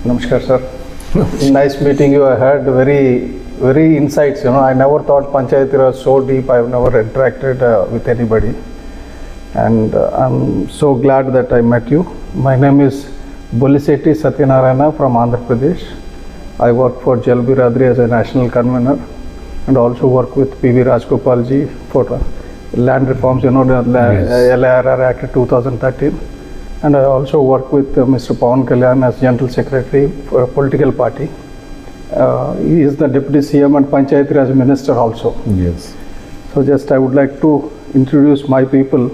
Namaskar, sir. Nice meeting you. I had very insights. I never thought Panchayat was so deep. I've never interacted with anybody, and I'm so glad that I met you. My name is Buliseti Satyanarayana from Andhra Pradesh. I work for Jal Biradri as a national convener, and also work with PV Rajgopal ji for land reforms. The LRR Act 2013. And I also work with Mr. Pawan Kalyan as General Secretary for a political party. He is the Deputy CM and Panchayat Raj Minister also. Yes. So just I would like to introduce my people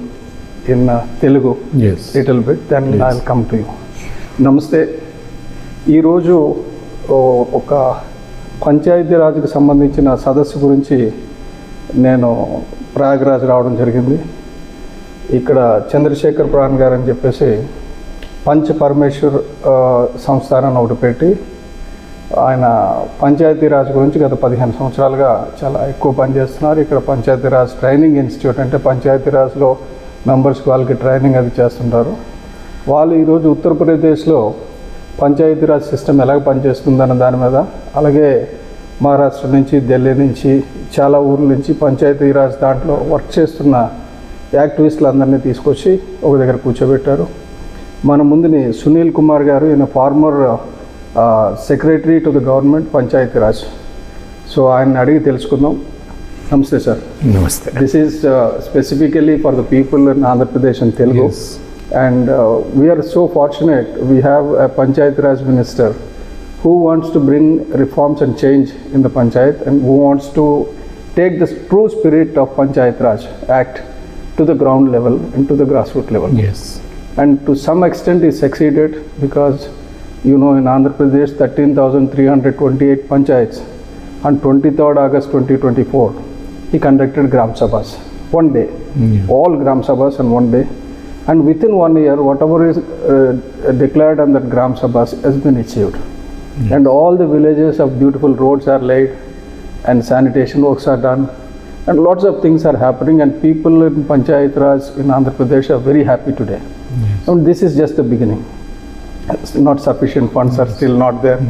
in Telugu. Yes. Little bit, then Yes. I'll come to you. Namaste. ఈ రోజు ఒక పంచాయతీ రాజ్కి సంబంధించిన సదస్సు గురించి నేను ప్రయాగ్రాజ్ రావడం జరిగింది. ఇక్కడ చంద్రశేఖర్ ప్రాణ్ గారు అని చెప్పేసి పంచ పరమేశ్వర్ సంస్థానాన్ని ఒకటి పెట్టి ఆయన పంచాయతీరాజ్ గురించి గత 15 సంవత్సరాలుగా చాలా ఎక్కువ పనిచేస్తున్నారు. ఇక్కడ పంచాయతీరాజ్ ట్రైనింగ్ ఇన్స్టిట్యూట్ అంటే పంచాయతీరాజ్లో మెంబర్స్కి వాళ్ళకి ట్రైనింగ్ అది చేస్తుంటారు. వాళ్ళు ఈరోజు ఉత్తరప్రదేశ్లో పంచాయతీరాజ్ సిస్టమ్ ఎలాగ పనిచేస్తుందన్న దాని మీద, అలాగే మహారాష్ట్ర నుంచి ఢిల్లీ నుంచి చాలా ఊర్ల నుంచి పంచాయతీరాజ్ దాంట్లో వర్క్ చేస్తున్న యాక్టివిస్టులు అందరినీ తీసుకొచ్చి ఒక దగ్గర కూర్చోబెట్టారు. మన ముందుని సునీల్ కుమార్ గారు, ఈయన farmer secretary to the government Panchayati Raj. So ఆయన అడిగి తెలుసుకుందాం. నమస్తే sir. Namaste. This is specifically for the people in Andhra Pradesh and Telugu. Yes. And we are so fortunate. We have a Panchayat Raj minister who wants to bring reforms and change in the Panchayat, and who wants to take the true spirit of Panchayat Raj Act to the ground level and to the grassroots level. Yes. And to some extent he succeeded, because in Andhra Pradesh 13,328 Panchayats. On 23rd August 2024 he conducted Gram Sabhas one day. All Gram Sabhas in one day. And within 1 year, whatever is declared on that Gram Sabhas has been achieved. Yes. And all the villages of beautiful roads are laid, and sanitation works are done, and lots of things are happening, and people in Panchayat Raj in Andhra Pradesh are very happy today. Yes. And this is just the beginning. It's not sufficient funds are still not there.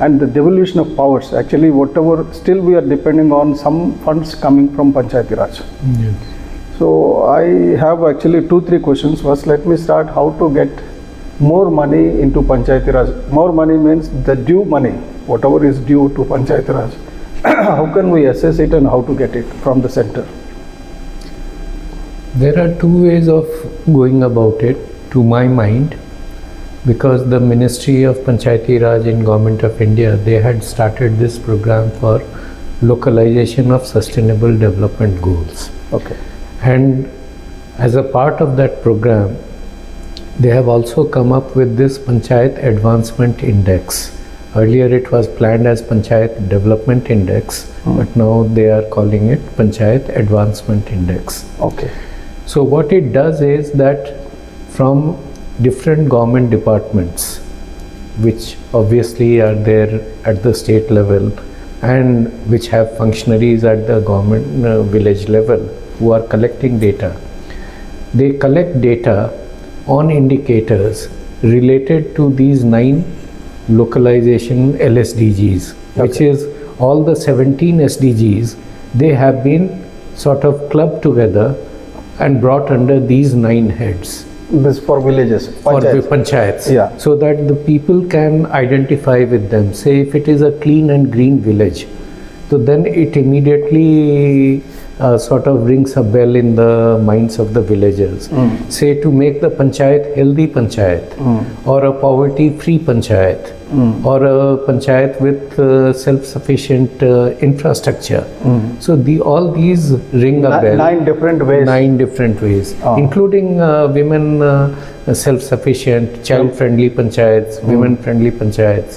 And the devolution of powers, actually whatever, still we are depending on some funds coming from Panchayat Raj. Yes. So I have actually 2-3 questions. First, let me start how to get more money into Panchayati Raj. More money means the due money, whatever is due to Panchayati Raj. How can we assess it and how to get it from the center? There are two ways of going about it, to my mind, because the Ministry of Panchayati Raj in Government of India, they had started this program for localization of sustainable development goals. Okay. And as a part of that program, they have also come up with this Panchayat Advancement Index. Earlier it was planned as Panchayat Development Index, but now they are calling it Panchayat Advancement Index. Okay. So what it does is that from different government departments, which obviously are there at the state level and which have functionaries at the government village level, who are collecting data. They collect data on indicators related to these 9 localization LSDGs, which is all the 17 SDGs. They have been sort of clubbed together and brought under these 9 heads. This for villages, Panchayats. For panchayats. Yeah. So that the people can identify with them. Say if it is a clean and green village, so then it immediately sort of rings a bell in the minds of the villagers. Say to make the panchayat healthy panchayat, or a poverty free panchayat, or a panchayat with self-sufficient infrastructure. So all these ring a bell. 9 different ways. 9 different ways, including women self-sufficient, child-friendly panchayats, women-friendly panchayats.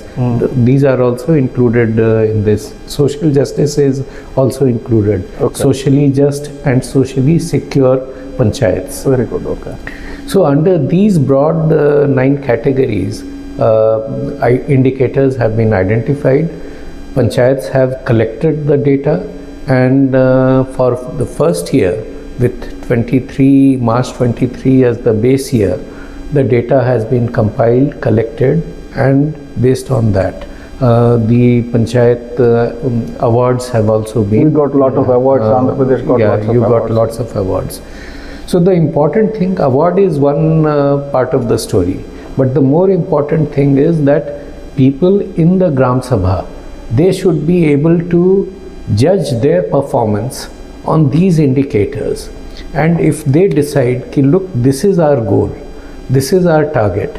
These are also included in this. Social justice is also included. Okay. Socially just and socially secure panchayats. Very good. Okay. So under these broad 9 categories, indicators have been identified. Panchayats have collected the data, and for the first year, with March 23 as the base year, the data has been compiled, collected, and based on that, the Panchayat awards have also been. We got a lot of awards. Andhra Pradesh got lots of you awards. got lots of awards. So the important thing, award is one part of the story, but the more important thing is that people in the Gram Sabha, they should be able to judge their performance on these indicators. And if they decide, ki, look, this is our goal, this is our target,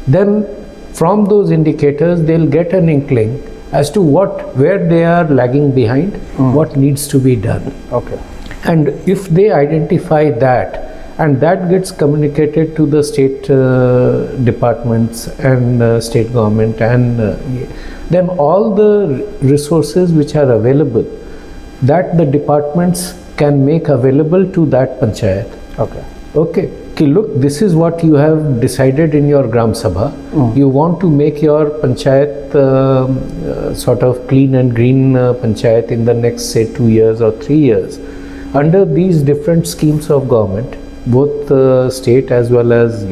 then from those indicators they'll get an inkling as to where they are lagging behind, what needs to be done. Okay. And if they identify that, and that gets communicated to the state departments and state government, and then all the resources which are available, that the departments can make available to that panchayat. Okay. Okay, ki, look, this is what you have decided in your Gram Sabha. You want to make your panchayat sort of clean and green panchayat in the next, say, 2 years or 3 years. Under these different schemes of government, both state as well as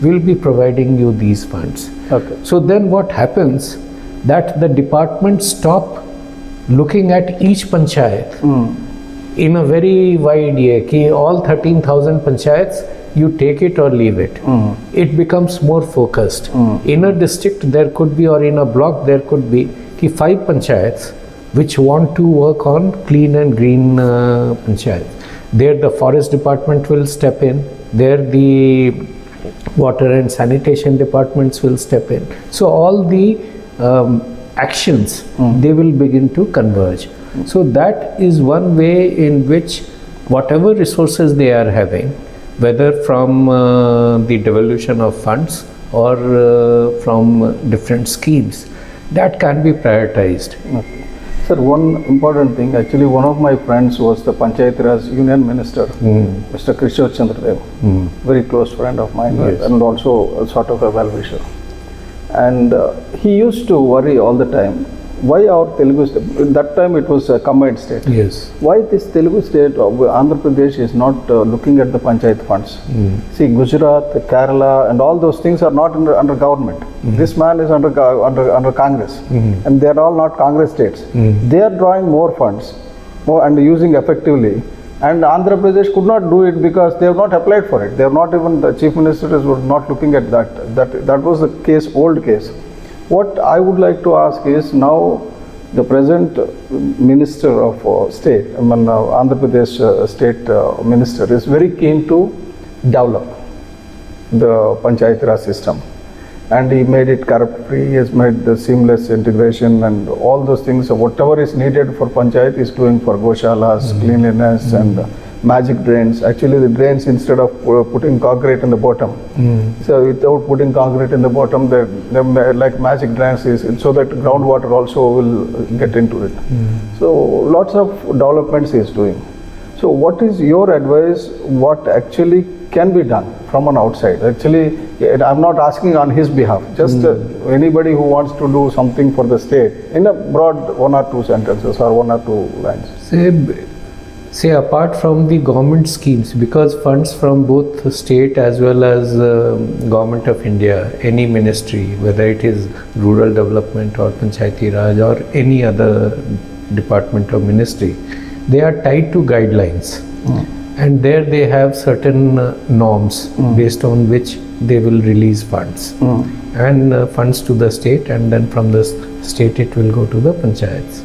will be providing you these funds. Okay. So then what happens, that the departments stop looking at each panchayat in a very wide way, ki all 13,000 panchayats, you take it or leave it. It becomes more focused. In a district there could be, or in a block there could be, ki 5 panchayats which want to work on clean and green panchayats. There the forest department will step in, there the water and sanitation departments will step in. So all the actions, they will begin to converge. So that is one way in which whatever resources they are having, whether from the devolution of funds or from different schemes, that can be prioritized. Okay. Sir, one important thing, actually one of my friends was the Panchayat Raj Union Minister, Mr. Krishna Chandradev, very close friend of mine, Yes. and also a sort of a well-wisher. And he used to worry all the time, why our Telugu state, that time it was a combined state. Yes. Why this Telugu state of Andhra Pradesh is not looking at the Panchayat funds? See, Gujarat, Kerala and all those things are not under government. This man is under Congress, and they are all not Congress states. They are drawing more funds and using effectively. And Andhra Pradesh could not do it because they have not applied for it. They have not even, the chief ministers were not looking at that. That was the case, old case. What I would like to ask is, now the present minister of state, Andhra Pradesh state minister is very keen to develop the Panchayat Raj system. And he made it corrupt free, he has made the seamless integration and all those things. So whatever is needed for Panchayat is doing for Goshalas, cleanliness and magic drains. Actually the drains, instead of putting concrete in the bottom, so without putting concrete in the bottom, they're like magic drains, so that groundwater also will get into it. So lots of developments he is doing. So what is your advice, what actually can be done from an outside? Actually, I'm not asking on his behalf, just anybody who wants to do something for the state, in a broad 1 or 2 sentences or 1 or 2 lines. Say apart from the government schemes, because funds from both the state as well as government of India, any ministry, whether it is rural development or Panchayati Raj or any other department or ministry, they are tied to guidelines. And there they have certain norms based on which they will release funds. And funds to the state, and then from the state it will go to the panchayats.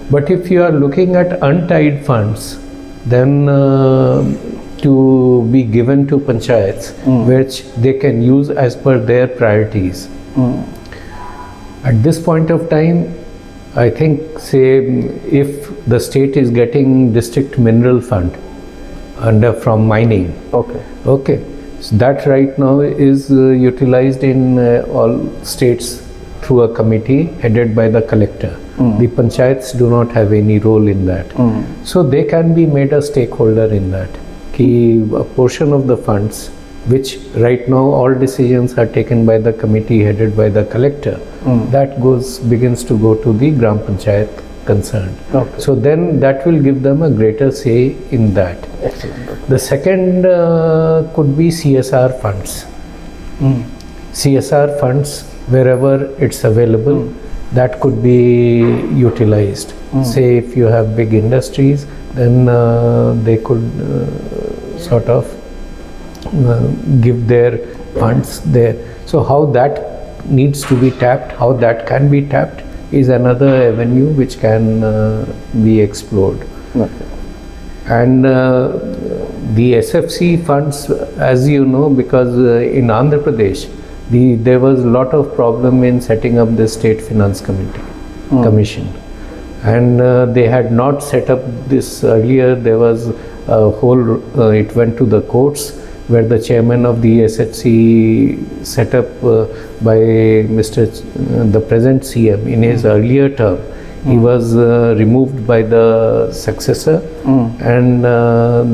But if you are looking at untied funds, then to be given to panchayats, which they can use as per their priorities. At this point of time, I think, say, if the state is getting district mineral fund from mining, okay, so that right now is utilized in all states through a committee headed by the collector. The panchayats do not have any role in that. So they can be made a stakeholder in that. A portion of the funds, which right now all decisions are taken by the committee headed by the collector, that begins to go to the Gram Panchayat concerned. So then that will give them a greater say in that. Excellent. The second could be CSR funds. CSR funds wherever it's available, that could be utilized. Say if you have big industries, then they could sort of give their funds there. So how that needs to be tapped, how that can be tapped is another avenue which can be explored. Okay. And the SFC funds, as you know, because in Andhra Pradesh, there was a lot of problem in setting up the State Finance Commission. And they had not set up this earlier. There was a whole, it went to the courts, where the chairman of the SFC set up by the present CM in his earlier term. He was removed by the successor, and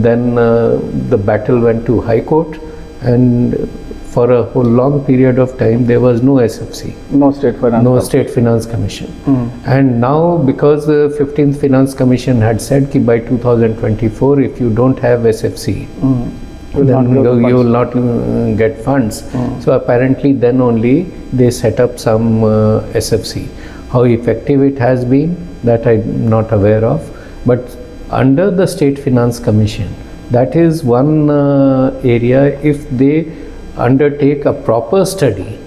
then the battle went to High Court, and for a whole long period of time there was no SFC. No State Finance Commission. And now, because the 15th Finance Commission had said that by 2024, if you don't have SFC, then you will not get funds. So apparently then only they set up some SFC. How effective it has been, that I'm not aware of. But under the State Finance Commission, that is one area. If they undertake a proper study,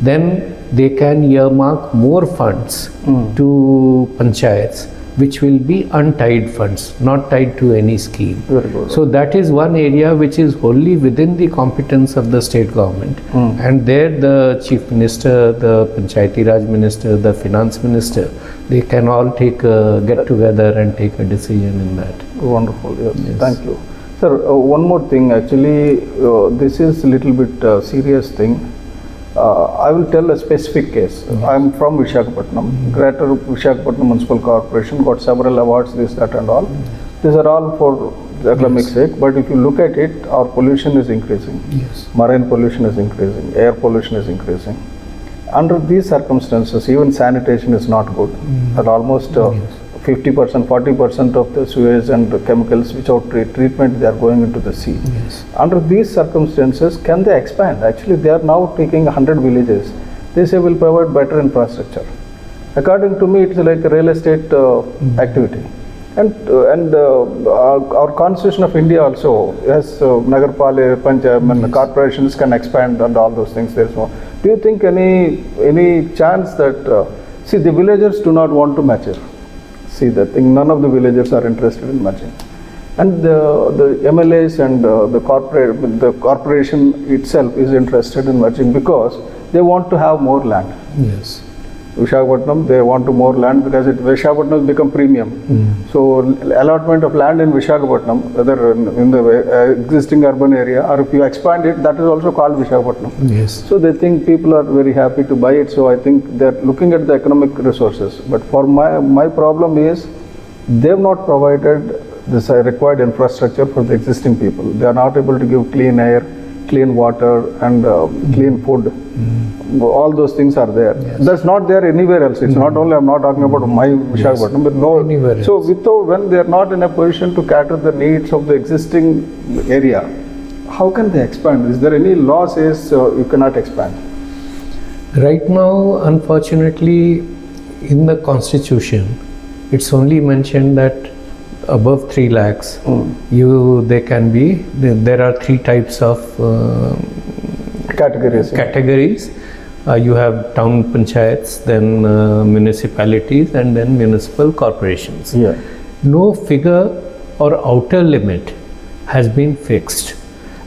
then they can earmark more funds to Panchayats, which will be untied funds, not tied to any scheme. Very good. So that is one area which is wholly within the competence of the state government. And there the Chief Minister, the Panchayati Raj Minister, the Finance Minister, they can all get together and take a decision in that. Wonderful. Yes. Thank you. Sir, one more thing. Actually, this is a little bit serious thing. I will tell a specific case. I am from Visakhapatnam. Greater Visakhapatnam Municipal Corporation got several awards, this, that and all. These are all for the academic sake, but if you look at it, our pollution is increasing. Marine pollution is increasing, air pollution is increasing. Under these circumstances, even sanitation is not good. At almost 50%, 40% of the sewage and the chemicals without treatment, they are going into the sea. Under these circumstances, can they expand? Actually, they are now taking 100 villages. They say will provide better infrastructure. According to me, it's like a real estate activity. And our Constitution of India also, yes, Nagarpal, Panchayat, corporations can expand and all those things. There's no. Do you think any chance that, see, the villagers do not want to mature. See that thing, none of the villagers are interested in matching. And the MLAs and the corporation itself is interested in matching because they want to have more land. Visakhapatnam, they want to more land because Visakhapatnam has become premium. So allotment of land in Visakhapatnam, whether in the existing urban area or if you expand it, that is also called Visakhapatnam. So they think people are very happy to buy it. So I think they are looking at the economic resources. But for my problem is they have not provided this required infrastructure for the existing people. They are not able to give clean air, clean water and clean food. All those things are there. That's not there anywhere else. It's not only, I'm not talking about my Visakhapatnam, but no. Anywhere so when they are not in a position to cater the needs of the existing area, how can they expand? Is there any law says you cannot expand? Right now, unfortunately, in the Constitution, it's only mentioned that above 3 lakhs, there are 3 types of categories. You have town panchayats, then municipalities, and then municipal corporations. No figure or outer limit has been fixed.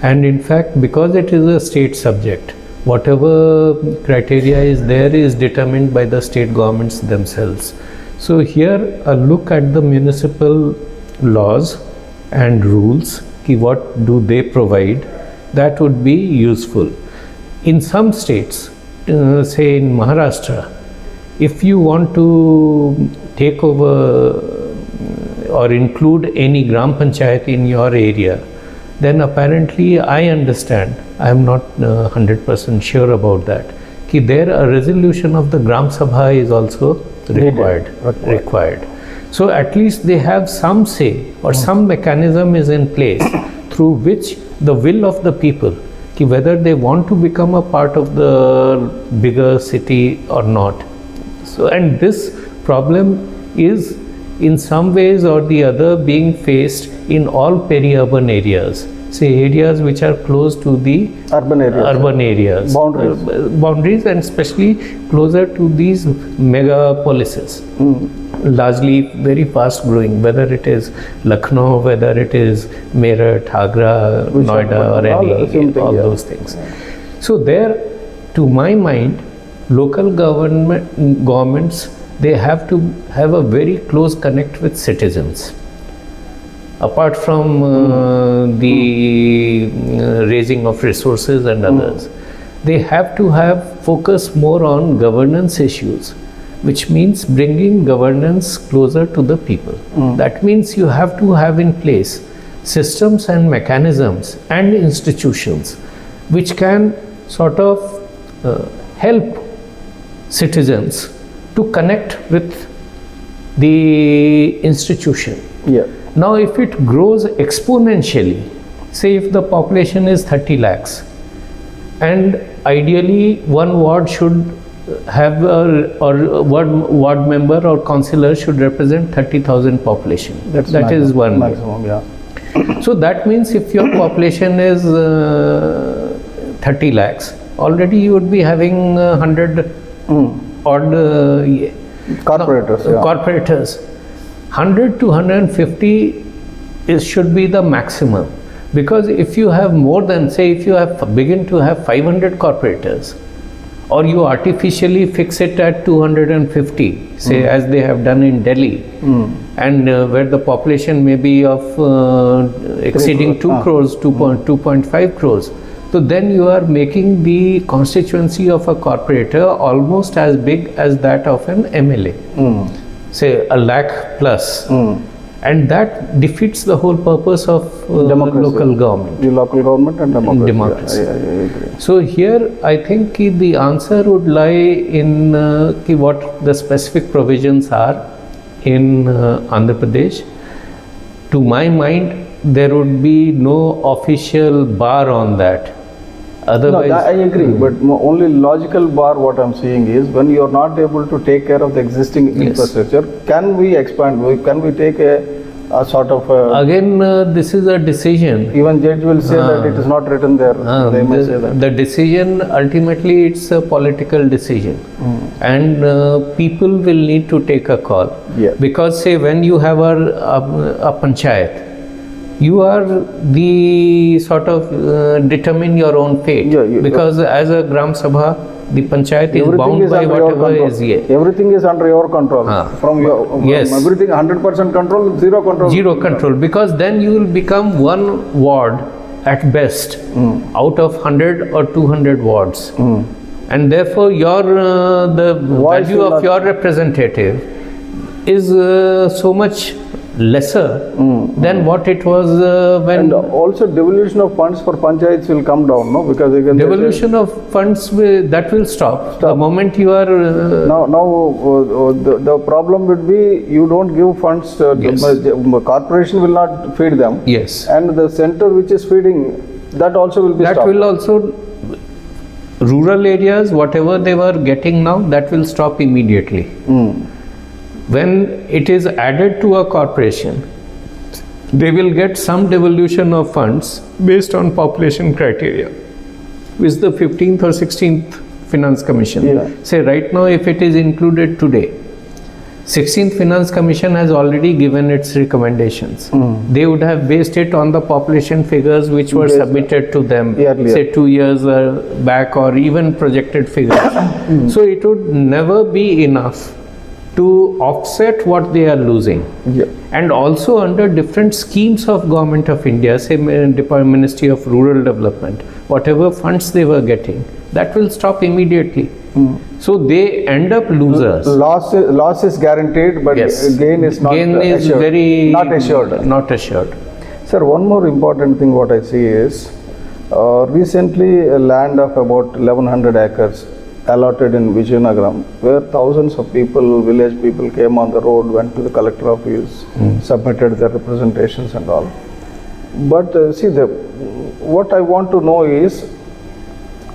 And in fact, because it is a state subject, whatever criteria is there is determined by the state governments themselves. So here a look at the municipal laws and rules, what do they provide, that would be useful. In some states, say in Maharashtra, if you want to take over or include any Gram Panchayat in your area, then apparently I understand, I am not 100% sure about that, there a resolution of the Gram Sabha is also required. So at least they have some say or some mechanism is in place through which the will of the people whether they want to become a part of the bigger city or not. So, and this problem is in some ways or the other being faced in all peri-urban areas, say areas which are close to the urban areas, boundaries, and especially closer to these megapolises, largely very fast growing, whether it is Lucknow, whether it is Meerut, Agra, Noida, or all those things. So there, to my mind, local governments, they have to have a very close connect with citizens. Apart from the raising of resources and others, they have to have focus more on governance issues, which means bringing governance closer to the people. That means you have to have in place systems and mechanisms and institutions which can sort of help citizens to connect with the institution. Now, if it grows exponentially, say if the population is 30 lakhs, and ideally one ward should have or ward member or councillor should represent 30,000 population. That is one maximum. So that means if your population is 30 lakhs, already you would be having 100 odd corporators. 100 to 150 should be the maximum, because if you have more than, say, if you have begin to have 500 corporators, or you artificially fix it at 250, say as they have done in Delhi, and where the population may be of exceeding 2 crores, 2.5 crores. So then you are making the constituency of a corporator almost as big as that of an MLA, say a lakh plus. And that defeats the whole purpose of local government. The local government and democracy. I agree. So here I think the answer would lie in what the specific provisions are in Andhra Pradesh. To my mind, there would be no official bar on that. Otherwise, no, I agree, but only logical bar what I'm seeing is when you are not able to take care of the existing infrastructure, can we expand? Can we take a sort of again this is a decision. Even judge will say that it is not written there. They may say that. The decision, ultimately it's a political decision, and people will need to take a call. Because say when you have a panchayat, you are the sort of determine your own fate, because as a Gram Sabha, the panchayat is bound by whatever is here. Everything is under your control. From your everything 100% control, zero control. Zero control, because then you will become one ward at best out of 100 or 200 wards, and therefore your the value of your representative is so much lesser than what it was when. And also devolution of funds for panchayats will come down, no? Because devolution of funds that will stop the moment you are. Now the problem would be you don't give funds. The corporation will not feed them. And the center which is feeding, that also will be stopped. That will also. Rural areas, whatever they were getting now, that will stop immediately. When it is added to a corporation, they will get some devolution of funds based on population criteria, which the 15th or 16th Finance Commission. Say right now, if it is included today, 16th Finance Commission has already given its recommendations. They would have based it on the population figures which were submitted to them, say 2 years back, or even projected figures. So it would never be enough to offset what they are losing. And also under different schemes of Government of India, say Ministry of Rural Development, whatever funds they were getting, that will stop immediately. So they end up losers. Loss is guaranteed, but gain is not assured. Not assured. Sir, one more important thing what I see is, recently a land of about 1100 acres allotted in Vijayanagaram, where thousands of people, village people came on the road, went to the collector office, submitted their representations and all. But see, what I want to know is,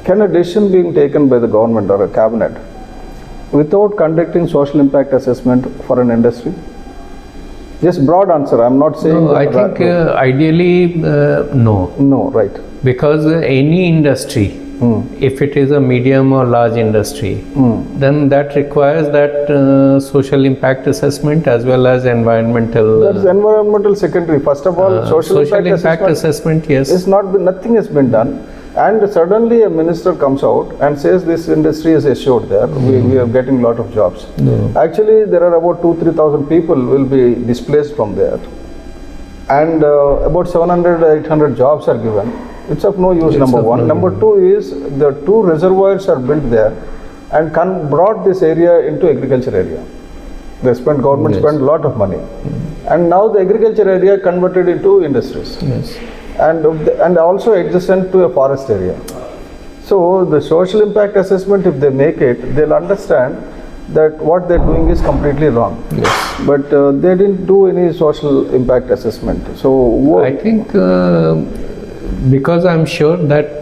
Can a decision being taken by the government or a cabinet without conducting social impact assessment for an industry? Just broad answer. I'm not saying. No, I think ideally no. No, right. Because any industry, if it is a medium or large industry, then that requires that social impact assessment as well as environmental. That's environmental secondary. First of all, social impact assessment, yes. It's not been, nothing has been done. And suddenly a minister comes out and says this industry is assured there. We are getting a lot of jobs. Actually, there are about 2,000-3,000 people will be displaced from there. And about 700-800 jobs are given. It's of no use, number one. Number two is the 2 reservoirs are built there and brought this area into agriculture area. Government spent a lot of money. And now the agriculture area converted into industries. And also adjacent to a forest area. So the social impact assessment, if they make it, they'll understand that what they're doing is completely wrong. But they didn't do any social impact assessment. So I think because I'm sure that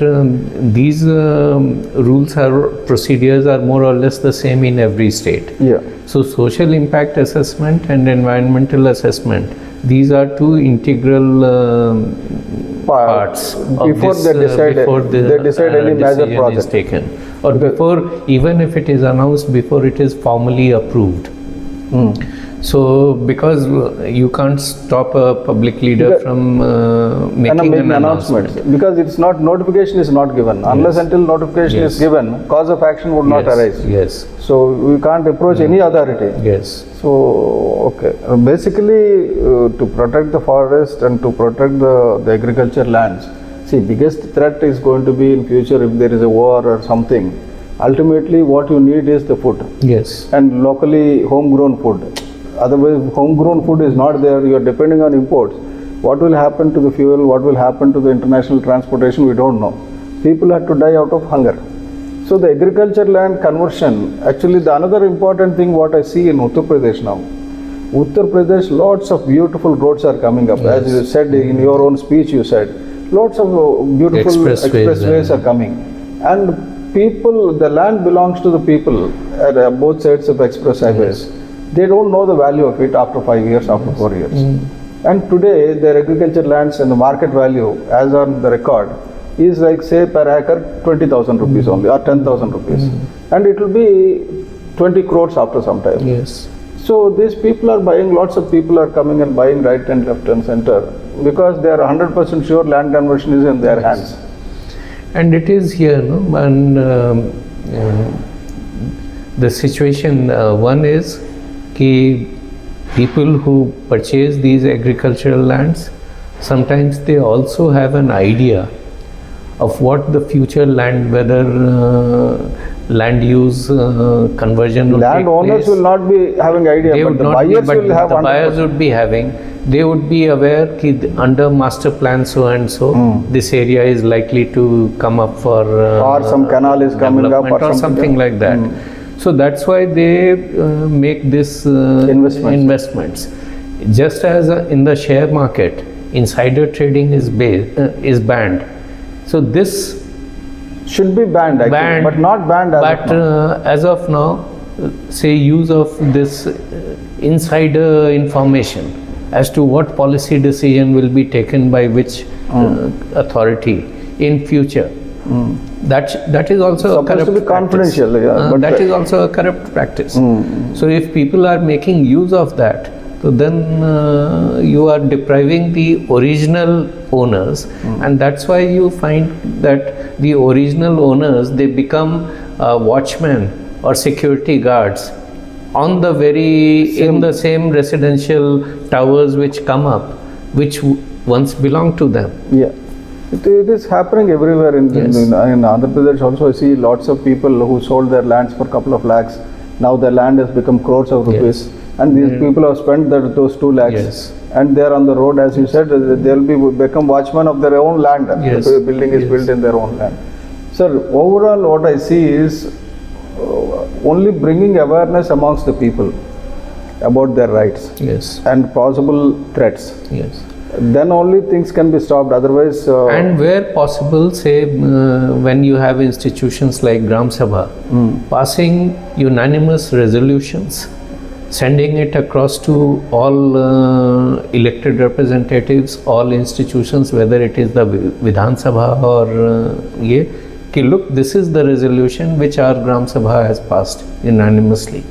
these rules or procedures are more or less the same in every state. So social impact assessment and environmental assessment, these are 2 integral parts before they decide any major project is taken, or before, even if it is announced, before it is formally approved. So because you can't stop a public leader from making an announcement, because it's not, notification is not given unless until notification is given, cause of action would not arise. So we can't approach any authority. So basically to protect the forest and to protect the agriculture lands, see, biggest threat is going to be in future if there is a war or something. Ultimately what you need is the food. And locally homegrown food. Otherwise homegrown food is not there, you are depending on imports. What will happen to the fuel, what will happen to the international transportation, we don't know. People have to die out of hunger. So the agriculture land conversion, actually the another important thing what I see in Uttar Pradesh now. Uttar Pradesh, lots of beautiful roads are coming up. As you said in your own speech, you said, lots of beautiful expressways are coming. And people, the land belongs to the people at both sides of express highways. They don't know the value of it after 5 years, after 4 years. And today their agriculture lands and the market value as on the record is like, say, per acre 20,000 rupees only or 10,000 rupees. And it will be 20 crores after some time. So these people are buying, lots of people are coming and buying right and left and center because they are 100% sure land conversion is in their hands. And it is here, no? And the situation, one is people who purchase these agricultural lands, sometimes they also have an idea of what the future land, whether land use conversion will land owners place. Will not be having idea, but the buyers will have. The buyers would be having. They would be aware that under master plan so and so, this area is likely to come up for or some canal is coming up or something like that. So that's why they make this investments. Just as in the share market, insider trading is banned. So this should be banned, actually, but not banned as of now. Say use of this insider information as to what policy decision will be taken by which authority in future. That is also a corrupt to be confidential, practice. But that is also a corrupt practice. So if people are making use of that, so then you are depriving the original owners, and that's why you find that the original owners, they become watchmen or security guards on the in the same residential towers which come up, which once belonged to them. It is happening everywhere in Andhra Pradesh also. I see lots of people who sold their lands for a couple of lakhs. Now their land has become crores of rupees, and these people have spent those 2 lakhs, and they are on the road, as you said. They will become watchmen of their own land. The building is built in their own land. Sir, overall, what I see is only bringing awareness amongst the people about their rights and possible threats. Then only things can be stopped. Otherwise, And where possible, say when you have institutions like Gram Sabha passing unanimous resolutions, sending it across to all elected representatives, all institutions, whether it is the Vidhan Sabha or कि look, this is the resolution which our Gram Sabha has passed unanimously.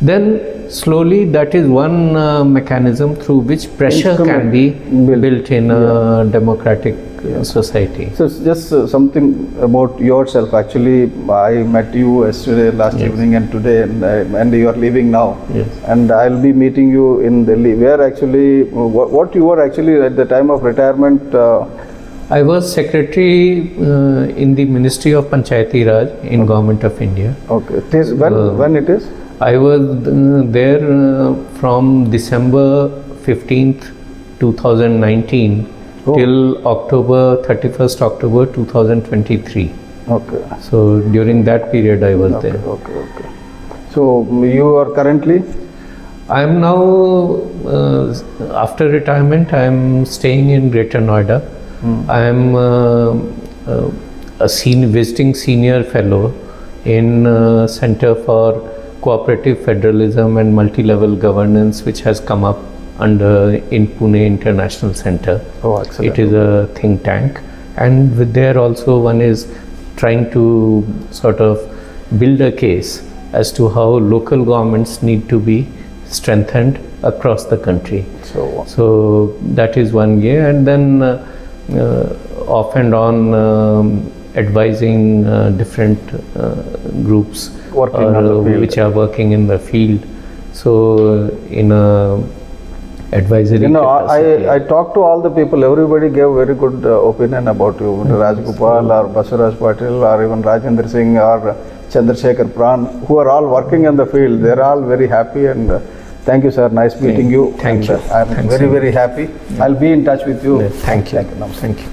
Then slowly that is one mechanism through which pressure can be built in a democratic society. So it's just something about yourself. Actually, I met you yesterday, last evening, and today, and you are leaving now. Yes. And I'll be meeting you in Delhi. Where actually, what you were actually at the time of retirement? I was secretary in the Ministry of Panchayati Raj in Government of India. Okay. It is when it is? I was there from December 15th, 2019 till October 31st, October 2023. Okay. So during that period I was there. Okay. So you are currently? I am now, after retirement, I am staying in Greater Noida. I am a visiting senior fellow in Center for Cooperative Federalism and Multi-Level Governance, which has come up in Pune International Center. Oh, excellent. It is a think tank, and with there also one is trying to sort of build a case as to how local governments need to be strengthened across the country. So that is one year, and then off and on advising different groups which are working in the field. So in a advisory capacity. I talked to all the people. Everybody gave very good opinion about you. Rajgopal or Basaraj Patil or even Rajendra Singh or Chandrasekhar Pran, who are all working in the field. They are all very happy, and thank you, sir. Nice meeting you. Thank you. I'm very happy. I'll be in touch with you. Thank you. Thank you.